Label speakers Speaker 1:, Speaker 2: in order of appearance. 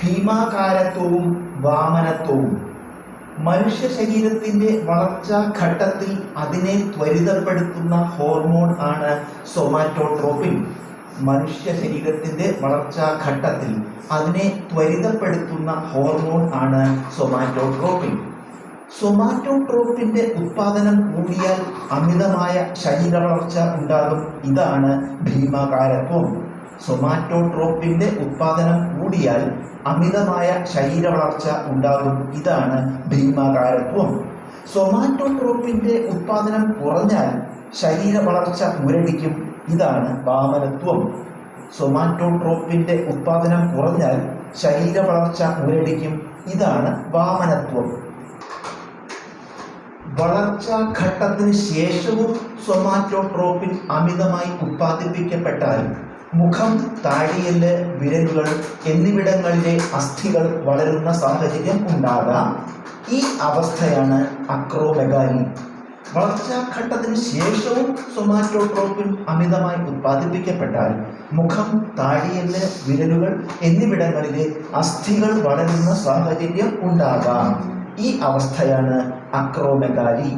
Speaker 1: ഭീമാകാരത്വവും വാമനത്വവും. മനുഷ്യ ശരീരത്തിൻ്റെ വളർച്ചാ ഘട്ടത്തിൽ അതിനെ ത്വരിതപ്പെടുത്തുന്ന ഹോർമോൺ ആണ് സൊമാറ്റോട്രോപിൻ. മനുഷ്യ ശരീരത്തിൻ്റെ വളർച്ചാ ഘട്ടത്തിൽ അതിനെ ത്വരിതപ്പെടുത്തുന്ന ഹോർമോൺ ആണ് സൊമാറ്റോട്രോപിൻ. സൊമാറ്റോട്രോപ്പിൻ്റെ ഉത്പാദനം കൂടിയാൽ അമിതമായ ശരീര വളർച്ച ഉണ്ടാകും. ഇതാണ് ഭീമാകാരത്വം. സൊമാറ്റോട്രോപ്പിൻ്റെ ഉത്പാദനം കൂടിയാൽ അമിതമായ ശരീര വളർച്ച ഉണ്ടാകും. ഇതാണ് ഭീമാകാരത്വം. സൊമാറ്റോട്രോപ്പിൻ്റെ ഉത്പാദനം കുറഞ്ഞാൽ ശരീര വളർച്ച മുരടിക്കും. ഇതാണ് വാമനത്വം. സൊമാറ്റോട്രോപ്പിൻ്റെ ഉത്പാദനം കുറഞ്ഞാൽ ശരീര വളർച്ച മുരടിക്കും. ഇതാണ് വാമനത്വം. വളർച്ചാ ഘട്ടത്തിന് ശേഷവും സൊമാറ്റോട്രോപ്പിൻ അമിതമായി ഉത്പാദിപ്പിക്കപ്പെട്ടാൽ മുഖം, താടിയെല്ല്, വിരലുകൾ എന്നിവിടങ്ങളിലെ അസ്ഥികൾ വളരുന്ന സാഹചര്യം ഉണ്ടാകാം. ഈ അവസ്ഥയാണ് അക്രോമെഗാലി. വളർച്ചാഘട്ടത്തിന് ശേഷവും സൊമാറ്റോട്രോപ്പിൻ അമിതമായി ഉത്പാദിപ്പിക്കപ്പെട്ടാൽ മുഖം, താടിയെല്ല്, വിരലുകൾ എന്നിവിടങ്ങളിലെ അസ്ഥികൾ വളരുന്ന സാഹചര്യം ഉണ്ടാകാം. ഈ അവസ്ഥയാണ് അക്രോമെഗാലി.